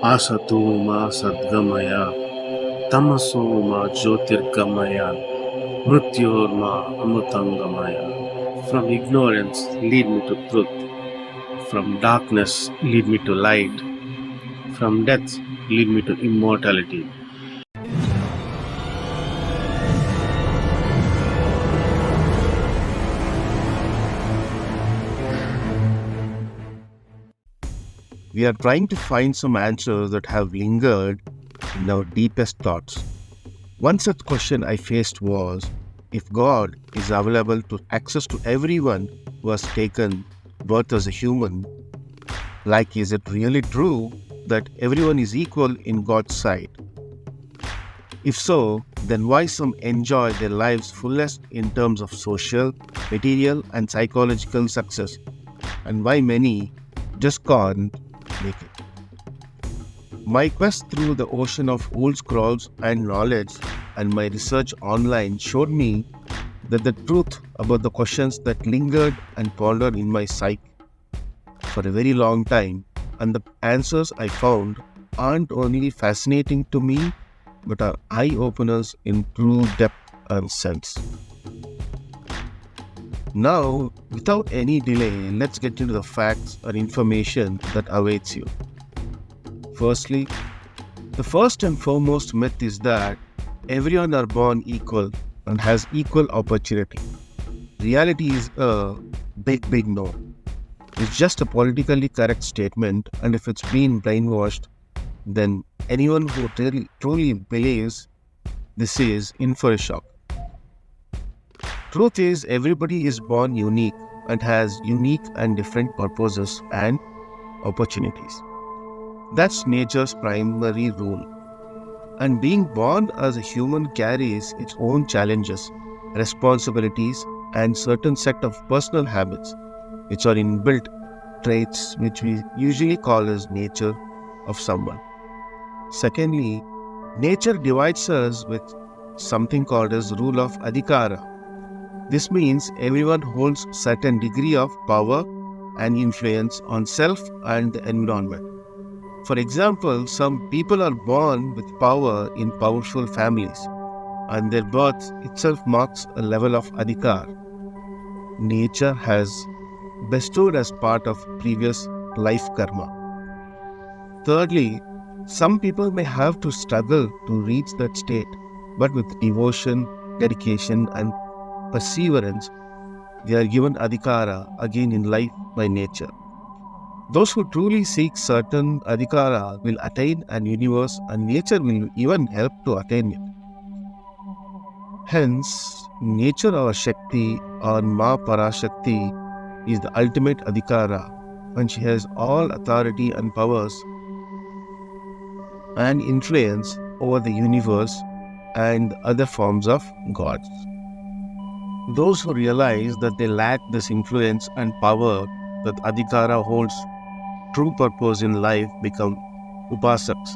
Asato ma sadgamaya, tamaso ma jyotirgamaya, mrityorma amrutangamaya. From ignorance, lead me to truth. From darkness, lead me to light. From death, lead me to immortality. We are trying to find some answers that have lingered in our deepest thoughts. One such question I faced was, if God is available to access to everyone who has taken birth as a human, like is it really true that everyone is equal in God's sight? If so, then why some enjoy their lives fullest in terms of social, material and psychological success, and why many just can't make it? My quest through the ocean of old scrolls and knowledge and my research online showed me that the truth about the questions that lingered and pondered in my psyche for a very long time, and the answers I found aren't only fascinating to me but are eye openers in true depth and sense. Now, without any delay, let's get into the facts or information that awaits you. Firstly, the first and foremost myth is that everyone are born equal and has equal opportunity. Reality is a big no. It's just a politically correct statement, and if it's been brainwashed, then anyone who truly believes this is in for a shock. Truth is, everybody is born unique and has unique and different purposes and opportunities. That's nature's primary rule. And being born as a human carries its own challenges, responsibilities, and certain set of personal habits, which are inbuilt traits which we usually call as nature of someone. Secondly, nature divides us with something called as rule of adhikara. This means everyone holds certain degree of power and influence on self and the environment. For example, some people are born with power in powerful families, and their birth itself marks a level of adhikar nature has bestowed as part of previous life karma. Thirdly, some people may have to struggle to reach that state, but with devotion, dedication, and perseverance, they are given adhikara again in life by nature. Those who truly seek certain adhikara will attain an universe, and nature will even help to attain it. Hence, nature or Shakti or Ma Parashakti is the ultimate adhikara, and she has all authority and powers and influence over the universe and other forms of gods. Those who realize that they lack this influence and power that adhikara holds true purpose in life become upasaks,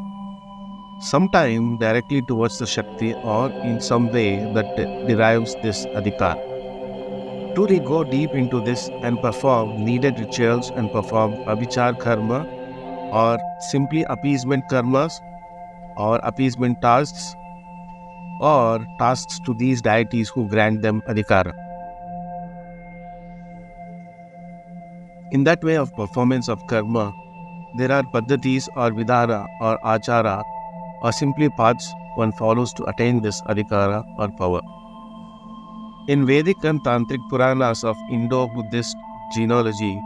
sometime directly towards the Shakti or in some way that derives this adhikar. Do they go deep into this and perform needed rituals and perform abhichar karma or simply appeasement karmas or appeasement tasks or tasks to these deities who grant them adhikara? In that way of performance of karma, there are paddhatis or vidhana or acara or simply paths one follows to attain this adhikara or power. In Vedic and Tantric Puranas of Indo-Buddhist genealogy,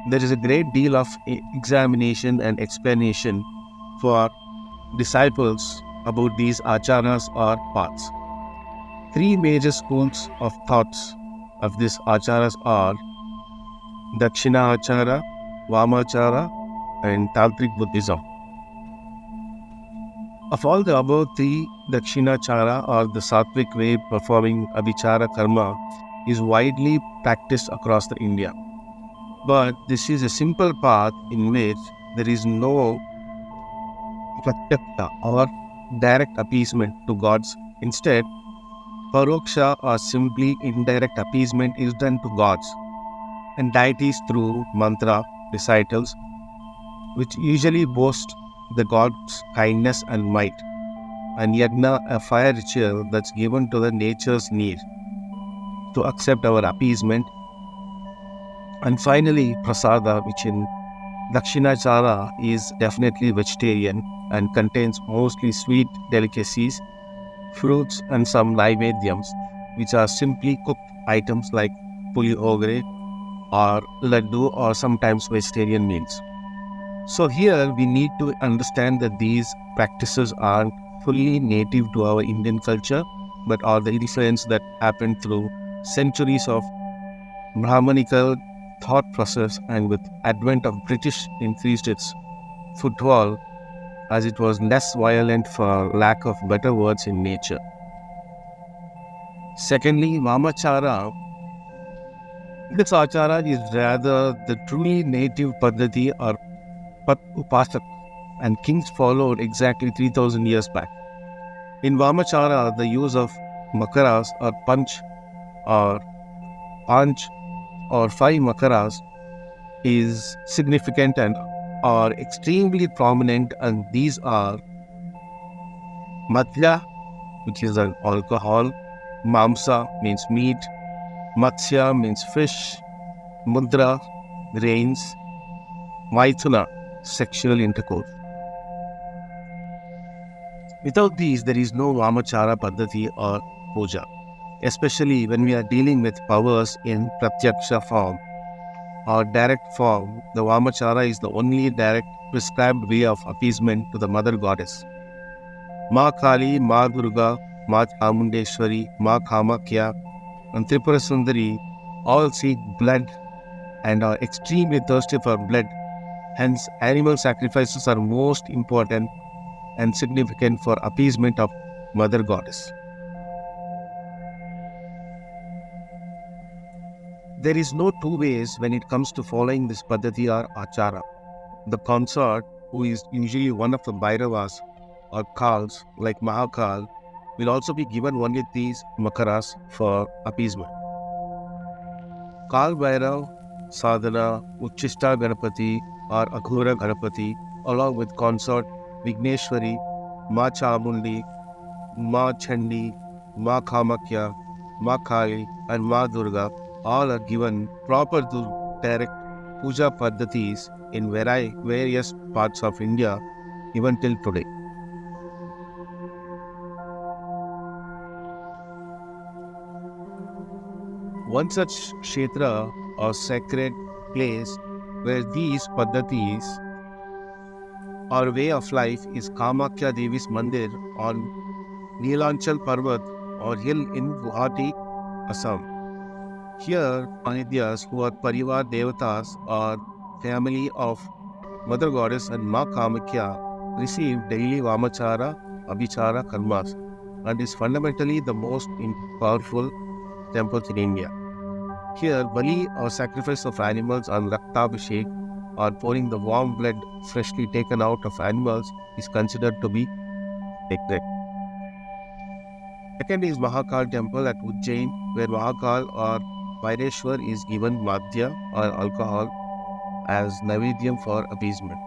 there is a great deal of examination and explanation for disciples about these acaras or paths. Three major schools of thoughts of these acaras are dakshinachara, vamachara, and tantric Buddhism. Of all the above three, dakshinachara or the sattvic way performing abhichara karma is widely practiced across the India. But this is a simple path in which there is no pratyaksha or direct appeasement to gods. Instead, paroksha or simply indirect appeasement is done to gods and deities through mantra recitals, which usually boast the god's kindness and might, and yagna, a fire ritual that's given to the nature's need to accept our appeasement, and finally prasada, which in dakshinachara is definitely vegetarian and contains mostly sweet delicacies, fruits, and some naivedyams, which are simply cooked items like pulihogre or laddu or sometimes vegetarian meals. So here we need to understand that these practices aren't fully native to our Indian culture, but are the influence that happened through centuries of Brahmanical thought process, and with advent of British increased its footfall as it was less violent for lack of better words in nature. Secondly, vamachara. This achara is rather the truly native Paddhati or Pat Upasak, and kings followed exactly 3000 years back. In vamachara, the use of makaras or or panch or five makaras is significant and are extremely prominent, and these are madhya, which is an alcohol, mamsa means meat, matsya means fish, mudra, rains, maithuna, sexual intercourse. Without these, there is no vamachara paddhati or puja, especially when we are dealing with powers in pratyaksha form or direct form. The vamachara is the only direct prescribed way of appeasement to the mother goddess. Ma Kali, Ma Durga, Ma Chamundeshwari, Ma Kamakya, and Tripura Sundari all seek blood and are extremely thirsty for blood. Hence, animal sacrifices are most important and significant for appeasement of Mother Goddess. There is no two ways when it comes to following this Paddhati or Achara. The consort, who is usually one of the Bhairavas or Kals like Mahakal, will also be given only these makaras for appeasement. Kaalbhairav, Sadhana, Uchchista Ganapati or Aghora Ganapati, along with consort Vigneshwari, Ma Chamundi, Ma Chandi, Ma Kamakya, Ma Kali, and Ma Durga, all are given proper to direct puja paddhatis in various parts of India even till today. One such kshetra or sacred place where these paddhatis or way of life is Kamakya Devi's Mandir on Neelanchal Parvat or hill in Guwahati, Assam. Here, Panidyas, who are Parivar Devatas or family of Mother Goddess and Ma Kamakya, receive daily Vamachara, Abhichara karmas, and is fundamentally the most powerful temple in India. Here, Bali or sacrifice of animals on Raktabhishek or pouring the warm blood freshly taken out of animals is considered to be sacred. Second is Mahakal temple at Ujjain, where Mahakal or Vaireshwar is given madhya or alcohol as naivedyam for appeasement.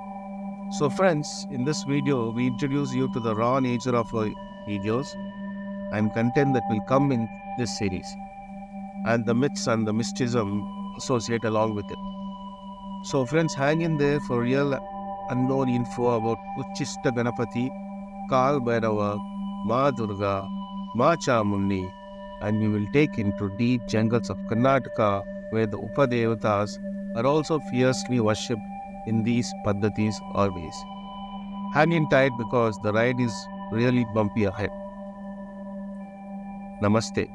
So friends, in this video, we introduce you to the raw nature of our videos and content that will come in this series, and the myths and the mysticism associated along with it. So friends, hang in there for real unknown info about Uchchista Ganapati, kaalbhairava, Ma Durga, Ma Chamundi, and we will take into deep jungles of Karnataka where the Upadevatas are also fiercely worshipped in these paddhatis or ways. Hang in tight because the ride is really bumpy ahead. Namaste.